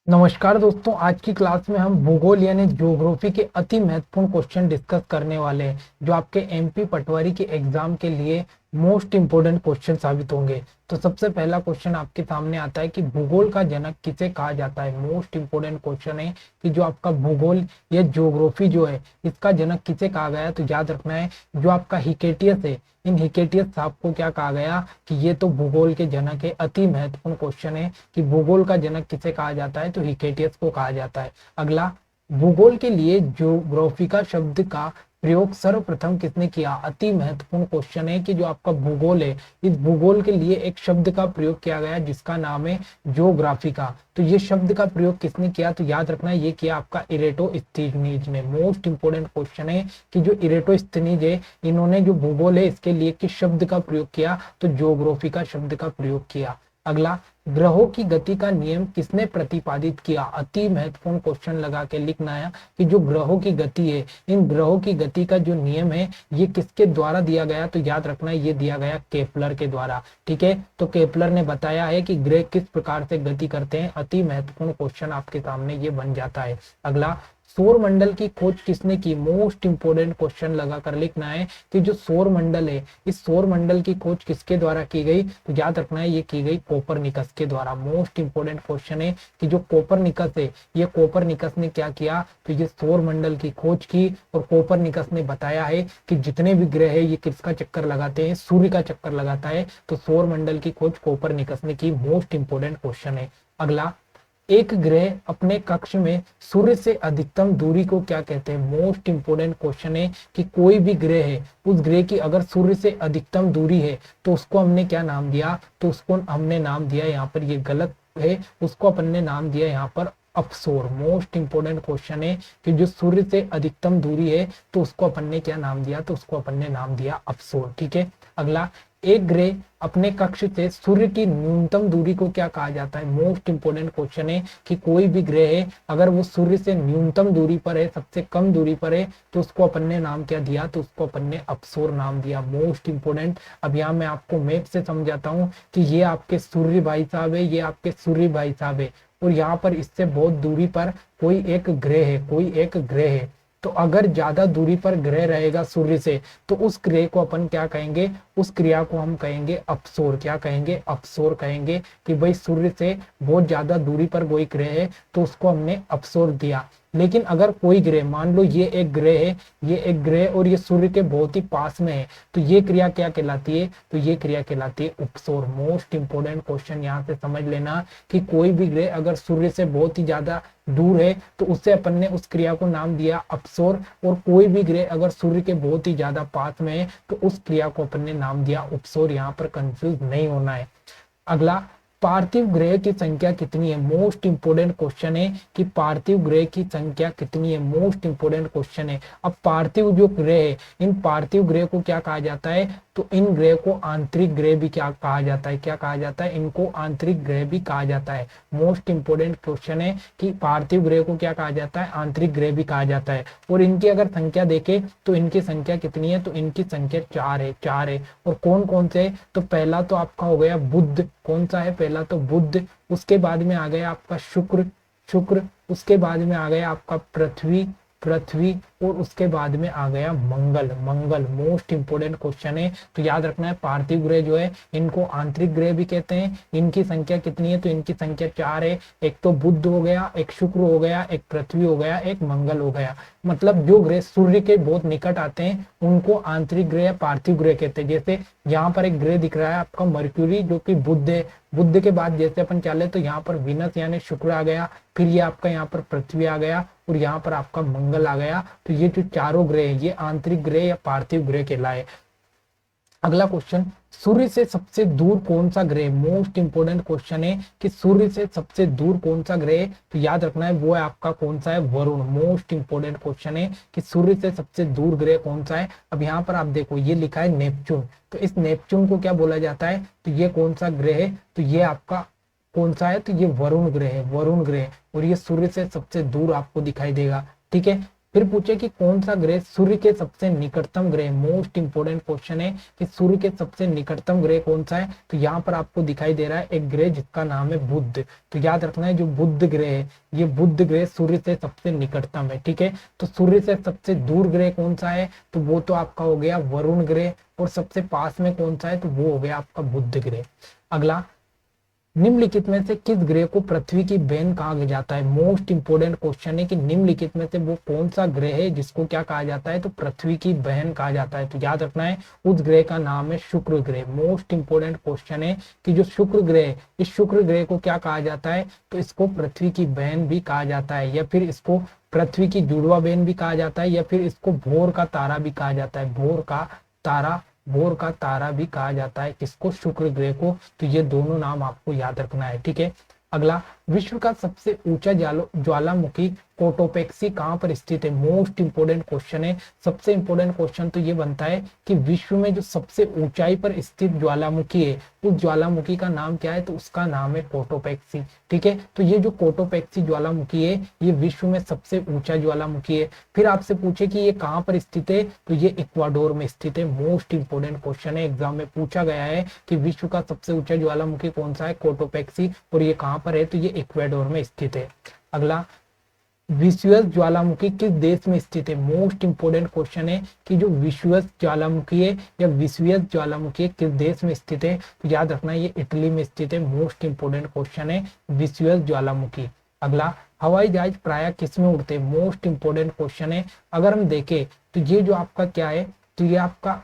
नमस्कार दोस्तों, आज की क्लास में हम भूगोल यानी ज्योग्राफी के अति महत्वपूर्ण क्वेश्चन डिस्कस करने वाले हैं जो आपके एमपी पटवारी के एग्जाम के लिए मोस्ट इंपोर्टेंट क्वेश्चन साबित होंगे। तो सबसे पहला क्वेश्चन आपके सामने आता है कि भूगोल का जनक किसे कहा जाता है। मोस्ट इंपोर्टेंट क्वेश्चन है कि जो आपका भूगोल या ज्योग्राफी जो है इसका जनक किसे कहा गया। तो याद रखना है जो आपका हिकेटियस है, इन हिकेटियस साहब को क्या कहा गया कि ये तो भूगोल के जनक है। अति महत्वपूर्ण क्वेश्चन है कि भूगोल का जनक किसे कहा जाता है, तो हिकेटियस को कहा जाता है। अगला, भूगोल के लिए ज्योग्राफिका शब्द का प्रयोग सर्वप्रथम किसने किया। अति महत्वपूर्ण क्वेश्चन है कि जो आपका भूगोल है, इस भूगोल के लिए एक शब्द का प्रयोग किया गया जिसका नाम है ज्योग्राफिका। तो ये शब्द का प्रयोग किसने किया, तो याद रखना ये किया आपका इरेटोस्थनीज ने। मोस्ट इंपोर्टेंट क्वेश्चन है कि जो इरेटोस्थनीज है इन्होंने जो भूगोल है इसके लिए किस शब्द का प्रयोग किया, तो ज्योग्राफिका शब्द का प्रयोग किया। अगला, ग्रहों की गति का नियम किसने प्रतिपादित किया। अति महत्वपूर्ण क्वेश्चन लगा के लिखना है कि जो ग्रहों की गति है, इन ग्रहों की गति का जो नियम है ये किसके द्वारा दिया गया, तो याद रखना है ये दिया गया केपलर के द्वारा। ठीक है, तो केपलर ने बताया है कि ग्रह किस प्रकार से गति करते हैं। अति महत्वपूर्ण क्वेश्चन आपके सामने ये बन जाता है। अगला, सौर मंडल की खोज किसने की। मोस्ट इंपोर्टेंट क्वेश्चन लगा कर लिखना है कि जो सौर मंडल है, इस सौर मंडल की खोज किसके द्वारा की गई, तो याद रखना है ये की गई कोपरनिकस के द्वारा। मोस्ट इंपोर्टेंट क्वेश्चन है कि जो कोपरनिकस है, ये कोपरनिकस ने क्या किया, तो ये सौर मंडल की खोज की। और कोपरनिकस ने बताया है कि जितने भी ग्रह है ये किसका चक्कर लगाते हैं, सूर्य का चक्कर लगाता है। तो सौर मंडल की खोज कोपरनिकस ने की। मोस्ट इंपोर्टेंट क्वेश्चन है। अगला, एक ग्रह अपने कक्ष में सूर्य से अधिकतम दूरी को क्या कहते हैं। मोस्ट इंपोर्टेंट क्वेश्चन है कि कोई भी ग्रह है, उस ग्रह की अगर सूर्य से अधिकतम दूरी है तो उसको हमने क्या नाम दिया, तो उसको हमने नाम दिया, यहाँ पर ये गलत है, उसको अपन ने नाम दिया यहाँ पर अपसोर। मोस्ट इंपोर्टेंट क्वेश्चन है कि जो सूर्य से अधिकतम दूरी है तो उसको अपन ने क्या नाम दिया, तो उसको अपन ने नाम दिया अपसोर। ठीक है। अगला, एक ग्रह अपने कक्ष से सूर्य की न्यूनतम दूरी को क्या कहा जाता है। मोस्ट इंपोर्टेंट क्वेश्चन है कि कोई भी ग्रह है अगर वो सूर्य से न्यूनतम दूरी पर है, सबसे कम दूरी पर है, तो उसको अपन ने नाम क्या दिया, तो उसको अपन ने अपसोर नाम दिया। Most important. अब यहाँ मैं आपको मैप से समझाता हूँ कि ये आपके सूर्य भाई साहब है, ये आपके सूर्य भाई साहब है, और यहाँ पर इससे बहुत दूरी पर कोई एक ग्रह है, कोई एक ग्रह है। तो अगर ज्यादा दूरी पर ग्रह रहेगा सूर्य से तो उस ग्रह को अपन क्या कहेंगे, उस क्रिया को हम कहेंगे अपसौर। क्या कहेंगे, अपसौर कहेंगे कि भाई सूर्य से बहुत ज्यादा दूरी पर कोई ग्रह है तो उसको हमने अपसौर दिया। लेकिन अगर कोई ग्रह, मान लो ये एक ग्रह है, ये एक ग्रह और ये सूर्य के बहुत ही पास में है, तो ये क्रिया क्या कहलाती है, तो ये क्रिया कहलाती है उपसौर। मोस्ट इंपोर्टेंट क्वेश्चन यहाँ से समझ लेना कि कोई भी ग्रह अगर सूर्य से बहुत ही ज्यादा दूर है तो उससे अपन ने उस क्रिया को नाम दिया अपसौर, और कोई भी ग्रह अगर सूर्य के बहुत ही ज्यादा पास में है तो उस क्रिया को अपन ने नाम दिया उपसौर। यहाँ पर कंफ्यूज नहीं होना है। अगला, पार्थिव ग्रह की संख्या कितनी है। मोस्ट इंपोर्टेंट क्वेश्चन है कि पार्थिव ग्रह की संख्या कितनी है। मोस्ट इंपोर्टेंट क्वेश्चन है। अब पार्थिव जो ग्रह है, इन पार्थिव ग्रह को क्या कहा जाता है, तो इन ग्रह को आंतरिक ग्रह भी क्या कहा जाता है, क्या कहा जाता है, इनको आंतरिक ग्रह भी कहा जाता है। मोस्ट इंपोर्टेंट क्वेश्चन है कि पार्थिव ग्रह को क्या कहा जाता है, आंतरिक ग्रह भी कहा जाता है। और इनकी अगर संख्या देखें तो इनकी संख्या कितनी है, तो इनकी संख्या 4 है, 4 है। और कौन कौन से, तो पहला तो आपका हो गया बुध। कौन सा है, पहला तो बुध, उसके बाद में आ गया आपका शुक्र, शुक्र, उसके बाद में आ गया आपका पृथ्वी, पृथ्वी, और उसके बाद में आ गया मंगल, मंगल। मोस्ट इंपोर्टेंट क्वेश्चन है। तो याद रखना है पार्थिव ग्रह जो है इनको आंतरिक ग्रह भी कहते हैं। इनकी संख्या कितनी है, तो इनकी संख्या 4 है। एक तो बुध हो गया, एक शुक्र हो गया, एक पृथ्वी हो गया, एक मंगल हो गया। मतलब जो ग्रह सूर्य के बहुत निकट आते हैं उनको आंतरिक ग्रह या पार्थिव ग्रह कहते हैं। जैसे यहाँ पर एक ग्रह दिख रहा है आपका मर्क्यूरी जो कि बुध है, बुध के बाद जैसे अपन चले तो यहाँ पर विनस यानी शुक्र आ गया, फिर ये आपका यहाँ पर पृथ्वी आ गया, और यहाँ पर आपका मंगल आ गया। तो ये जो चारों ग्रह हैं ये आंतरिक ग्रह या पार्थिव ग्रह कहलाए। अगला क्वेश्चन, सूर्य से सबसे दूर कौन सा ग्रह। मोस्ट इंपोर्टेंट क्वेश्चन है कि सूर्य से सबसे दूर कौन सा ग्रह, तो याद रखना है वो है आपका कौन सा है, वरुण। मोस्ट इंपोर्टेंट क्वेश्चन है कि सूर्य से सबसे दूर ग्रह कौन सा है। अब यहाँ पर आप देखो ये लिखा है नेपच्यून, तो इस नेपच्यून को क्या बोला जाता है, तो ये कौन सा ग्रह है, तो ये आपका कौन सा है, तो ये वरुण ग्रह है, वरुण ग्रह। और ये सूर्य से सबसे दूर आपको दिखाई देगा। ठीक है। फिर पूछे कि कौन सा ग्रह सूर्य के सबसे निकटतम ग्रह, मोस्ट इंपोर्टेंट क्वेश्चन है कि सूर्य के सबसे निकटतम ग्रह कौन सा है। तो यहाँ पर आपको दिखाई दे रहा है एक ग्रह जिसका नाम है बुध। तो याद रखना है जो बुध ग्रह है, ये बुध ग्रह सूर्य से सबसे निकटतम है। ठीक है, तो सूर्य से सबसे दूर ग्रह कौन सा है, तो वो तो आपका हो गया वरुण ग्रह, और सबसे पास में कौन सा है, तो वो हो गया आपका बुध ग्रह। अगला, निम्नलिखित में से किस ग्रह को पृथ्वी की बहन कहा जाता है। मोस्ट इंपोर्टेंट क्वेश्चन है कि निम्नलिखित में से वो कौन सा ग्रह है जिसको क्या कहा जाता है, तो पृथ्वी की बहन कहा जाता है। तो याद रखना है उस ग्रह का नाम है शुक्र ग्रह। मोस्ट इंपोर्टेंट क्वेश्चन है कि जो शुक्र ग्रह, इस शुक्र ग्रह को क्या कहा जाता है, तो इसको पृथ्वी की बहन भी कहा जाता है, या फिर इसको पृथ्वी की जुड़वा बहन भी कहा जाता है, या फिर इसको भोर का तारा भी कहा जाता है। भोर का तारा, भोर का तारा भी कहा जाता है किसको, शुक्र ग्रह को। तो ये दोनों नाम आपको याद रखना है। ठीक है, अगला, विश्व का सबसे ऊंचा ज्वालामुखी कोटोपेक्सी कहां पर स्थित है। मोस्ट इंपोर्टेंट क्वेश्चन है। सबसे इंपोर्टेंट क्वेश्चन तो ये बनता है कि विश्व में जो सबसे ऊंचाई पर स्थित ज्वालामुखी है, उस ज्वालामुखी का नाम क्या है, तो उसका नाम है कोटोपेक्सी। ठीक है, तो ये जो कोटोपेक्सी ज्वालामुखी है, ये विश्व में सबसे ऊंचा ज्वालामुखी है। फिर आपसे पूछे कि ये कहां पर स्थित है, तो ये इक्वाडोर में स्थित है। मोस्ट इंपोर्टेंट क्वेश्चन है, एग्जाम में पूछा गया है कि विश्व का सबसे ऊंचा ज्वालामुखी कौन सा है, कोटोपेक्सी, और ये कहां पर है, तो ये इक्वाडोर में स्थित है। अगला, विषुवत ज्वालामुखी किस देश में स्थित है। मोस्ट इंपोर्टेंट क्वेश्चन है कि जो विषुवत ज्वालामुखी है या विषुवत ज्वालामुखी किस देश में स्थित है, तो याद रखना ये इटली में स्थित है। मोस्ट इंपोर्टेंट क्वेश्चन है विषुवत ज्वालामुखी। अगला, हवाई जहाज प्रायः किस में उड़ते हैं। मोस्ट इंपोर्टेंट क्वेश्चन है। अगर हम देखें तो ये जो आपका क्या है, तो ये आपका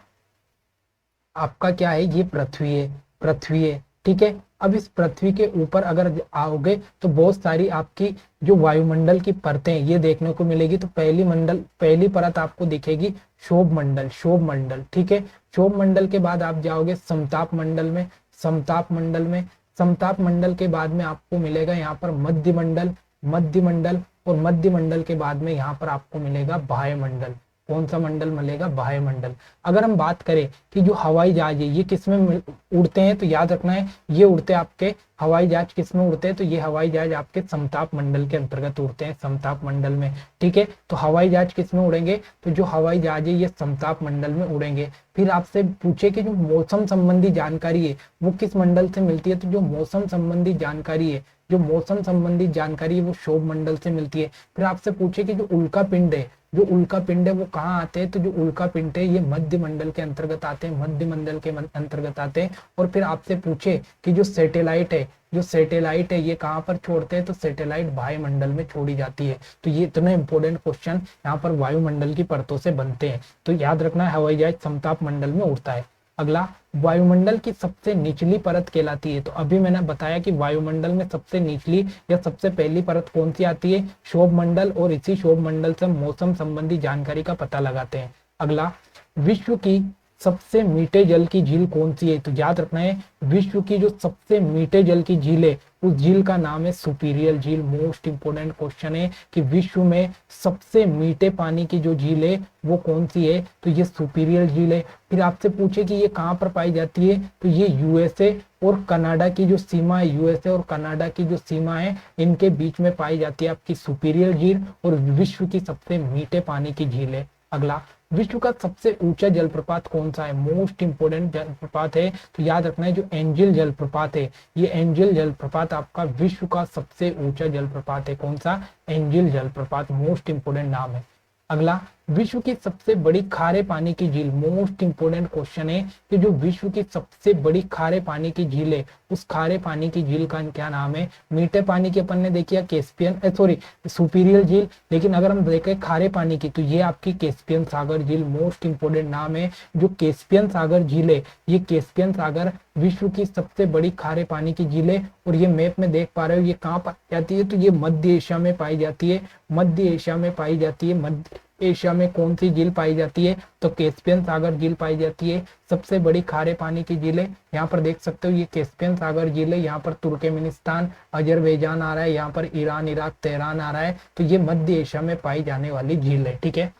आपका क्या है, ये पृथ्वी है, पृथ्वी है। ठीक है, अब इस पृथ्वी के ऊपर अगर आओगे तो बहुत सारी आपकी जो वायुमंडल की परतें ये देखने को मिलेगी। तो पहली परत आपको दिखेगी क्षोभ मंडल, क्षोभ मंडल। ठीक है, क्षोभ मंडल के बाद आप जाओगे समताप मंडल में, समताप मंडल में, समताप मंडल के बाद में आपको मिलेगा यहाँ पर मध्य मंडल, मध्य मंडल, और मध्य मंडल के बाद में यहाँ पर आपको मिलेगा बाह्य मंडल। कौन सा मंडल मिलेगा, बाह्य मंडल। अगर हम बात करें कि जो हवाई जहाज है ये किस में उड़ते हैं, तो याद रखना है ये उड़ते आपके हवाई जहाज किस में उड़ते हैं, तो ये हवाई जहाज आपके समताप मंडल के अंतर्गत उड़ते हैं, समताप मंडल में। ठीक है, तो हवाई जहाज किस में उड़ेंगे, तो जो हवाई जहाज है ये समताप मंडल में उड़ेंगे। फिर आपसे पूछे कि जो मौसम संबंधी जानकारी है वो किस मंडल से मिलती है, तो जो मौसम संबंधी जानकारी है, जो मौसम संबंधी जानकारी है वो क्षोभ मंडल से मिलती है। फिर आपसे पूछे कि जो उल्का पिंड है, जो उल्का पिंड है वो कहाँ आते हैं, तो जो उल्का पिंड है ये मध्य मंडल के अंतर्गत आते हैं, मध्य मंडल के अंतर्गत आते हैं। और फिर आपसे पूछे कि जो सैटेलाइट है, जो सैटेलाइट है ये कहाँ पर छोड़ते हैं, तो सैटेलाइट वायु मंडल में छोड़ी जाती है। तो ये इतने इंपॉर्टेंट क्वेश्चन यहाँ पर वायुमंडल की परतों से बनते हैं। तो याद रखना है हवाई जहाज समताप मंडल में उड़ता है। अगला, वायुमंडल की सबसे निचली परत कहलाती है। तो अभी मैंने बताया कि वायुमंडल में सबसे निचली या सबसे पहली परत कौन सी आती है, क्षोभ मंडल, और इसी क्षोभ मंडल से मौसम संबंधी जानकारी का पता लगाते हैं। अगला, विश्व की सबसे मीठे जल की झील कौन सी है, तो याद रखना है विश्व की जो सबसे मीठे जल की झील है उस झील का नाम है सुपीरियर झील। मोस्ट इंपोर्टेंट क्वेश्चन है कि विश्व में सबसे मीठे पानी की जो झील है वो कौन सी है, तो ये सुपीरियर झील है। फिर आपसे पूछे कि ये कहाँ पर पाई जाती है, तो ये यूएसए और कनाडा की जो सीमा है, यूएसए और कनाडा की जो सीमा है इनके बीच में पाई जाती है आपकी सुपीरियर झील, और विश्व की सबसे मीठे पानी की झील है। अगला, विश्व का सबसे ऊंचा जलप्रपात कौन सा है, मोस्ट इंपोर्टेंट जलप्रपात है। तो याद रखना है जो एंजल जलप्रपात है, ये एंजल जलप्रपात आपका विश्व का सबसे ऊंचा जलप्रपात है। कौन सा, एंजल जलप्रपात, मोस्ट इंपोर्टेंट नाम है। अगला, विश्व की सबसे बड़ी खारे पानी की झील। मोस्ट इंपोर्टेंट क्वेश्चन है कि जो विश्व की सबसे बड़ी खारे पानी की झील है उस खारे पानी की झील का क्या नाम है। मीठे पानी की अपन ने देखी कैस्पियन, सॉरी सुपीरियर झील, लेकिन अगर हम देखें खारे पानी की तो ये आपकी कैस्पियन सागर झील। मोस्ट इंपोर्टेंट नाम है जो कैस्पियन सागर झील है, ये कैस्पियन सागर विश्व की सबसे बड़ी खारे पानी की झील है। और ये मैप में देख पा रहे हो ये कहाँ पाई जाती है, तो ये मध्य एशिया में पाई जाती है, मध्य एशिया में पाई जाती है। मध्य एशिया में कौन सी झील पाई जाती है, तो कैस्पियन सागर झील पाई जाती है, सबसे बड़ी खारे पानी की झील है। यहाँ पर देख सकते हो ये कैस्पियन सागर झील है, यहाँ पर तुर्कमेनिस्तान अजरबैजान आ रहा है, यहाँ पर ईरान इराक तेहरान आ रहा है। तो ये मध्य एशिया में पाई जाने वाली झील है। ठीक है,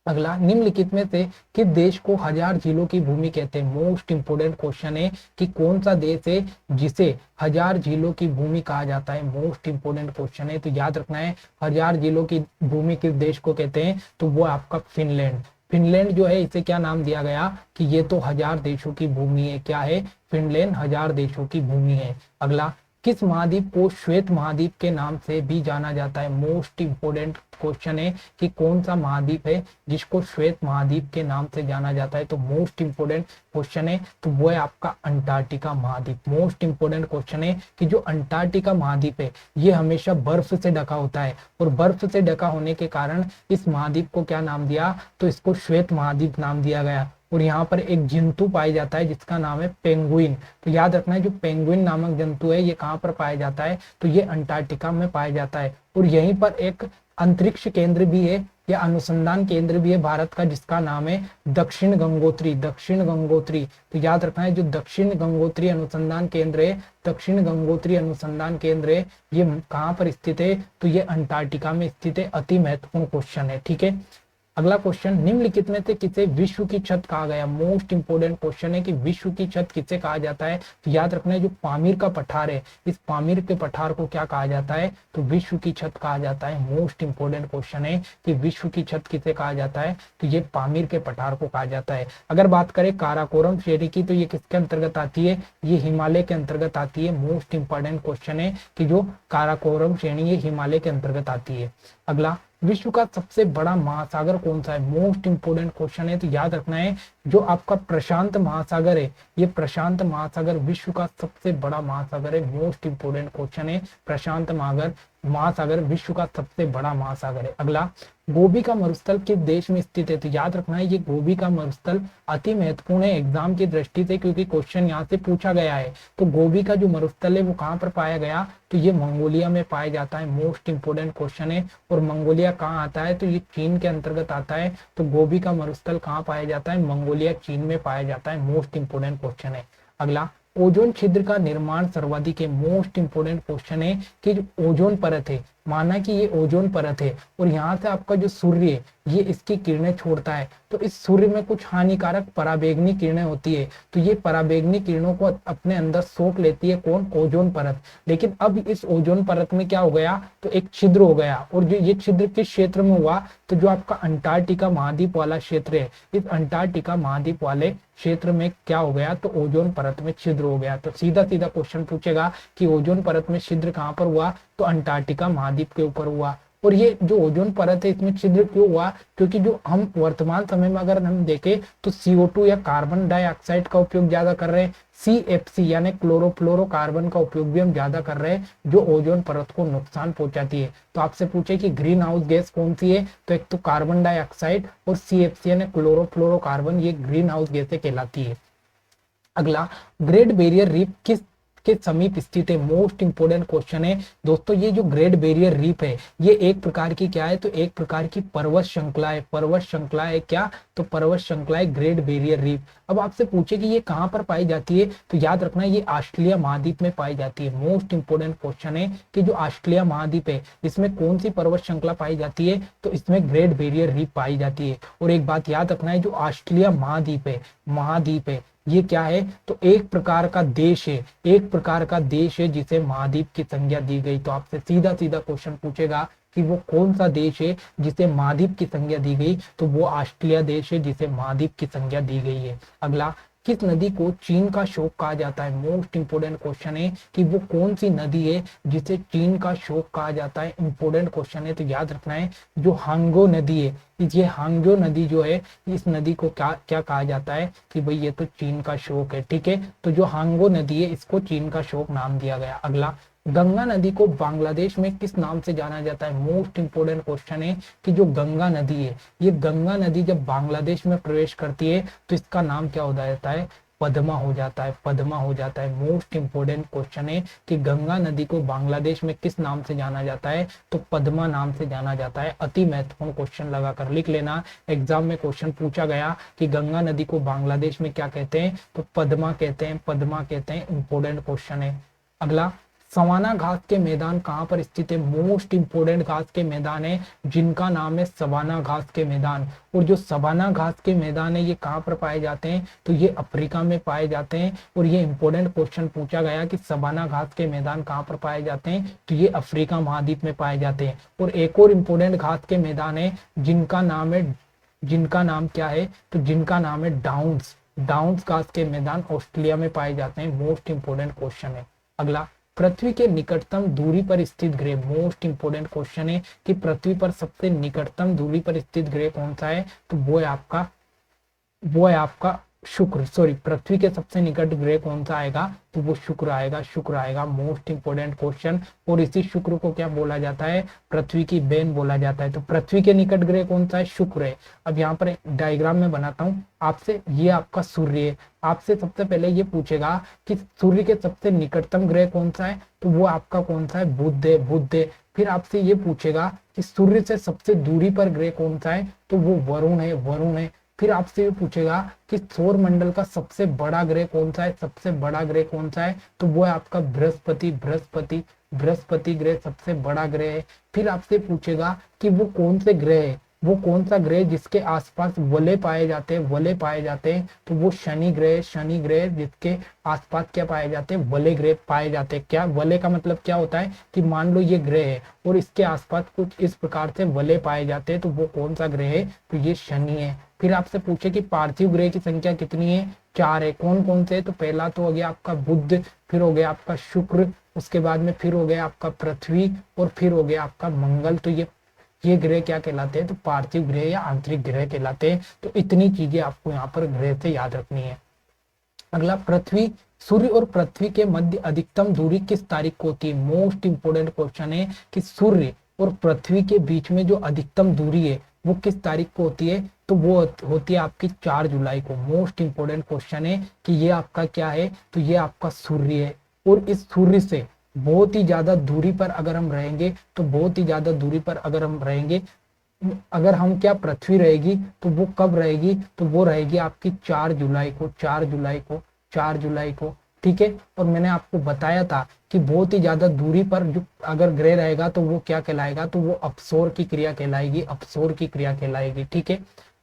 अगला, निम्नलिखित में से किस देश को हजार झीलों की भूमि कहते हैं? मोस्ट इंपोर्टेंट क्वेश्चन है कि कौन सा देश है जिसे हजार झीलों की भूमि कहा जाता है? मोस्ट इंपोर्टेंट क्वेश्चन है, तो याद रखना है हजार झीलों की भूमि किस देश को कहते हैं, तो वो आपका फिनलैंड। फिनलैंड जो है इसे क्या नाम दिया गया कि ये तो हजार देशों की भूमि है। क्या है? फिनलैंड हजार देशों की भूमि है। अगला, किस महाद्वीप को श्वेत महाद्वीप के नाम से भी जाना जाता है? मोस्ट इंपोर्टेंट क्वेश्चन है कि कौन सा महाद्वीप है जिसको श्वेत महाद्वीप के नाम से जाना जाता है? तो मोस्ट इंपोर्टेंट क्वेश्चन है, तो वो है आपका अंटार्कटिका महाद्वीप। मोस्ट इंपोर्टेंट क्वेश्चन है कि जो अंटार्कटिका महाद्वीप है ये हमेशा बर्फ से ढका होता है, और बर्फ से ढका होने के कारण इस महाद्वीप को क्या नाम दिया, तो इसको श्वेत महाद्वीप नाम दिया गया। और यहाँ पर एक जंतु पाया जाता है जिसका नाम है पेंगुइन। तो याद रखना है जो पेंगुइन नामक जंतु है ये कहाँ पर पाया जाता है, तो ये अंटार्कटिका में पाया जाता है। और यहीं पर एक अंतरिक्ष केंद्र भी है या अनुसंधान केंद्र भी है भारत का, जिसका नाम है दक्षिण गंगोत्री। दक्षिण गंगोत्री, तो याद रखना है जो दक्षिण गंगोत्री अनुसंधान केंद्र है, दक्षिण गंगोत्री अनुसंधान केंद्र है, ये कहाँ पर स्थित है, तो ये अंटार्कटिका में स्थित है। अति महत्वपूर्ण क्वेश्चन है, ठीक है। अगला क्वेश्चन, निम्नलिखित में से किसे विश्व की छत कहा गया? मोस्ट इंपोर्टेंट क्वेश्चन है कि विश्व की छत किसे कहा जाता है, तो याद रखना है जो पामीर का पठार है, इस पामीर के पठार को क्या कहा जाता है, तो विश्व की छत कहा जाता है। मोस्ट इंपोर्टेंट क्वेश्चन है कि विश्व की छत किसे कहा जाता है, तो ये पामीर के पठार को कहा जाता है। अगर बात करें काराकोरम श्रेणी की, तो ये किसके अंतर्गत आती है, ये हिमालय के अंतर्गत आती है। मोस्ट इंपोर्टेंट क्वेश्चन है कि जो काराकोरम श्रेणी है हिमालय के अंतर्गत आती है। अगला, विश्व का सबसे बड़ा महासागर कौन सा है? मोस्ट इंपोर्टेंट क्वेश्चन है, तो याद रखना है जो आपका प्रशांत महासागर है, ये प्रशांत महासागर विश्व का सबसे बड़ा महासागर है। मोस्ट इंपोर्टेंट क्वेश्चन है, प्रशांत महासागर विश्व का सबसे बड़ा महासागर है। अगला, गोबी का मरुस्थल किस देश में स्थित है? तो याद रखना है ये गोबी का मरुस्थल अति महत्वपूर्ण है एग्जाम की दृष्टि से, क्योंकि क्वेश्चन यहाँ से पूछा गया है। तो गोबी का जो मरुस्थल है वो कहाँ पर पाया गया, तो ये मंगोलिया में पाया जाता है। मोस्ट इंपोर्टेंट क्वेश्चन है। और मंगोलिया कहाँ आता है, तो ये चीन के अंतर्गत आता है। तो गोबी का मरुस्थल कहाँ पाया जाता है, मंगोलिया चीन में पाया जाता है। मोस्ट इंपोर्टेंट क्वेश्चन है। अगला, ओजोन छिद्र का निर्माण सर्वाधिक है। मोस्ट इंपोर्टेंट क्वेश्चन है कि जो ओजोन परत है, माना कि ये ओजोन परत है और यहाँ से आपका जो सूर्य है ये इसकी किरणें छोड़ता है, तो इस सूर्य में कुछ हानिकारक पराबैंगनी किरणें होती है, तो ये पराबैंगनी किरणों को अपने अंदर सोख लेती है कौन, ओजोन परत। लेकिन अब इस ओजोन परत में क्या हो गया, तो एक छिद्र हो गया, और जो ये छिद्र किस क्षेत्र में हुआ, तो जो आपका अंटार्कटिका महाद्वीप वाला क्षेत्र है, इस अंटार्कटिका महाद्वीप वाले क्षेत्र में क्या हो गया, तो ओजोन परत में छिद्र हो गया। तो सीधा सीधा क्वेश्चन पूछेगा कि ओजोन परत में छिद्र कहाँ पर हुआ, तो अंटार्कटिका महाद्वीप के ऊपर हुआ। और ये जो ओजोन परत है इसमें छिद्र क्यों हुआ, क्योंकि जो हम वर्तमान समय में अगर हम देखें तो CO2 या कार्बन डाइऑक्साइड का उपयोग ज्यादा कर रहे हैं, CFC यानी क्लोरोफ्लोरोकार्बन का उपयोग भी हम ज्यादा कर रहे हैं, जो ओजोन परत को नुकसान पहुंचाती है। तो आपसे पूछे कि ग्रीन हाउस गैस कौन सी है, तो एक तो कार्बन डाइऑक्साइड और CFC यानी क्लोरोफ्लोरोकार्बन, ये ग्रीन हाउस गैसें कहलाती है। अगला, ग्रेट बैरियर रीफ किस के समीप स्थित है? मोस्ट इंपोर्टेंट क्वेश्चन है दोस्तों। ये जो ग्रेट बैरियर रीफ है ये एक प्रकार की क्या है, तो एक प्रकार की पर्वत श्रृंखला है। पर्वत श्रृंखला है क्या, तो पर्वत श्रृंखला है ग्रेट बैरियर रीफ। अब आपसे पूछे कि ये कहाँ पर पाई जाती है, तो याद रखना ये ऑस्ट्रेलिया महाद्वीप में पाई जाती है। मोस्ट इंपोर्टेंट क्वेश्चन है कि जो ऑस्ट्रेलिया महाद्वीप है इसमें कौन सी पर्वत श्रृंखला पाई जाती है, तो इसमें ग्रेट बैरियर रीफ पाई जाती है। और एक बात याद रखना है जो ऑस्ट्रेलिया महाद्वीप है ये क्या है, तो एक प्रकार का देश है, एक प्रकार का देश है जिसे महाद्वीप की संज्ञा दी गई। तो आपसे सीधा सीधा क्वेश्चन पूछेगा कि वो कौन सा देश है जिसे महाद्वीप की संज्ञा दी गई, तो वो ऑस्ट्रेलिया देश है जिसे महाद्वीप की संज्ञा दी गई है। अगला, किस नदी को चीन का शोक कहा जाता है? मोस्ट इंपोर्टेंट क्वेश्चन है कि वो कौन सी नदी है जिसे चीन का शोक कहा जाता है। इंपोर्टेंट क्वेश्चन है, तो याद रखना है जो हांगो नदी है, ये हांगो नदी जो है इस नदी को क्या कहा जाता है कि भाई ये तो चीन का शोक है, ठीक है। तो जो हांगो नदी है इसको चीन का शोक नाम दिया गया। अगला, गंगा नदी को बांग्लादेश में किस नाम से जाना जाता है? मोस्ट इंपोर्टेंट क्वेश्चन है कि जो गंगा नदी है, ये गंगा नदी जब बांग्लादेश में प्रवेश करती है तो इसका नाम क्या हो जाता है, पद्मा हो जाता है, पद्मा हो जाता है। मोस्ट इंपोर्टेंट क्वेश्चन है कि गंगा नदी को बांग्लादेश में किस नाम से जाना जाता है, तो पद्मा नाम से जाना जाता है। अति महत्वपूर्ण क्वेश्चन लगाकर लिख लेना, एग्जाम में क्वेश्चन पूछा गया कि गंगा नदी को बांग्लादेश में क्या कहते हैं, तो पद्मा कहते हैं, पद्मा कहते हैं। इंपोर्टेंट क्वेश्चन है। अगला, सवाना घास के मैदान कहाँ पर स्थित है? मोस्ट इंपोर्टेंट घास के मैदान है जिनका नाम है सवाना घास के मैदान। और जो सवाना घास के मैदान है ये कहाँ पर पाए जाते हैं? तो ये अफ्रीका में पाए जाते हैं। और ये इंपॉर्टेंट क्वेश्चन पूछा गया कि सवाना घास के मैदान कहाँ पर पाए जाते हैं? तो ये अफ्रीका महाद्वीप में पाए जाते हैं। और एक और इंपॉर्टेंट घास के मैदान है जिनका नाम क्या है? तो जिनका नाम है डाउन्स। डाउन्स घास के मैदान ऑस्ट्रेलिया में पाए जाते हैं। मोस्ट इंपोर्टेंट क्वेश्चन है। अगला, पृथ्वी के निकटतम दूरी पर स्थित ग्रह। मोस्ट इंपोर्टेंट क्वेश्चन है कि पृथ्वी पर सबसे निकटतम दूरी पर स्थित ग्रह कौन सा है? तो वो है आपका शुक्र। सॉरी, पृथ्वी के सबसे निकट ग्रह कौन सा आएगा? तो वो शुक्र आएगा। शुक्र आएगा। Most important question. और इसी शुक्र को क्या बोला जाता है? पृथ्वी की बहन बोला जाता है। तो पृथ्वी के निकट ग्रह कौन सा है? शुक्र है। अब यहाँ पर डायग्राम में बनाता हूँ आपसे। ये आपका सूर्य है। आपसे सबसे पहले ये पूछेगा कि सूर्य के सबसे निकटतम ग्रह कौन सा है? तो वो आपका कौन सा है? बुध है। बुध है। फिर आपसे ये पूछेगा कि सूर्य से सबसे दूरी पर ग्रह कौन सा है? तो वो वरुण है। वरुण है। फिर आपसे ये पूछेगा कि सौर मंडल का सबसे बड़ा ग्रह कौन सा है? सबसे बड़ा ग्रह कौन सा है? तो वो है आपका बृहस्पति। बृहस्पति। बृहस्पति ग्रह सबसे बड़ा ग्रह है। फिर आपसे पूछेगा कि वो कौन से ग्रह है? वो कौन सा ग्रह जिसके आसपास वलय पाए जाते हैं? वलय पाए जाते हैं। तो वो शनि ग्रह। शनि ग्रह जिसके आसपास क्या पाए जाते हैं? वलय ग्रह पाए जाते हैं। क्या वलय का मतलब क्या होता है? कि मान लो ये ग्रह है और इसके आसपास कुछ इस प्रकार से वलय पाए जाते हैं, तो वो कौन सा ग्रह है? तो ये शनि है। फिर आपसे पूछे कि पार्थिव ग्रह की संख्या कितनी है? 4 है। कौन कौन से? तो पहला तो हो गया आपका बुध, फिर हो गया आपका शुक्र, उसके बाद में फिर हो गया आपका पृथ्वी, और फिर हो गया आपका मंगल। तो ये ग्रह क्या कहलाते हैं? तो पार्थिव ग्रह या आंतरिक ग्रह कहलाते हैं। तो इतनी चीजें आपको यहाँ पर ग्रह से याद रखनी है। अगला, पृथ्वी, सूर्य और पृथ्वी के मध्य अधिकतम दूरी किस तारीख को होती है? मोस्ट इंपोर्टेंट क्वेश्चन है कि सूर्य और पृथ्वी के बीच में जो अधिकतम दूरी है वो किस तारीख को होती है? तो वो होती है आपकी 4 जुलाई को। मोस्ट इंपोर्टेंट क्वेश्चन है कि ये आपका क्या है? तो ये आपका सूर्य है। और इस सूर्य से बहुत ही ज्यादा दूरी पर अगर हम रहेंगे, तो बहुत ही ज्यादा दूरी पर अगर हम रहेंगे, अगर हम क्या पृथ्वी रहेगी, तो वो कब रहेगी? तो वो रहेगी आपकी 4 जुलाई को। 4 जुलाई को। 4 जुलाई को। ठीक है। और मैंने आपको बताया था कि बहुत ही ज्यादा दूरी पर जो अगर ग्रह रहेगा तो वो क्या कहलाएगा? तो वो अपसौर की क्रिया कहलाएगी। अपसौर की क्रिया कहलाएगी। ठीक है।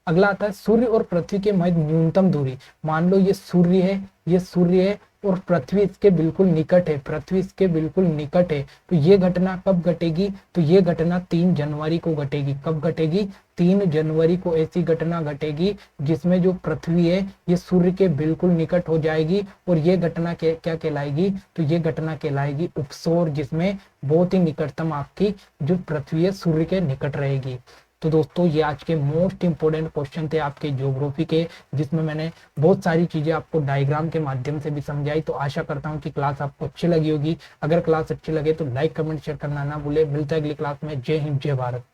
अगला आता है सूर्य और पृथ्वी के मध्य न्यूनतम दूरी। मान लो ये सूर्य है, ये सूर्य है और पृथ्वी इसके बिल्कुल निकट है। पृथ्वी इसके बिल्कुल निकट है। तो ये घटना कब घटेगी? तो ये घटना 3 जनवरी को घटेगी। कब घटेगी? 3 जनवरी को ऐसी घटना घटेगी जिसमें जो पृथ्वी है ये सूर्य के बिल्कुल निकट हो जाएगी। और ये घटना क्या कहलाएगी? तो ये घटना कहलाएगी उपसौर, जिसमें बहुत ही निकटतम आपकी जो पृथ्वी है सूर्य के निकट रहेगी। तो दोस्तों, ये आज के मोस्ट इंपोर्टेंट क्वेश्चन थे आपके ज्योग्राफी के, जिसमें मैंने बहुत सारी चीजें आपको डायग्राम के माध्यम से भी समझाई। तो आशा करता हूँ कि क्लास आपको अच्छी लगी होगी। अगर क्लास अच्छी लगे तो लाइक, कमेंट, शेयर करना ना भूले। मिलता है अगली क्लास में। जय हिंद, जय भारत।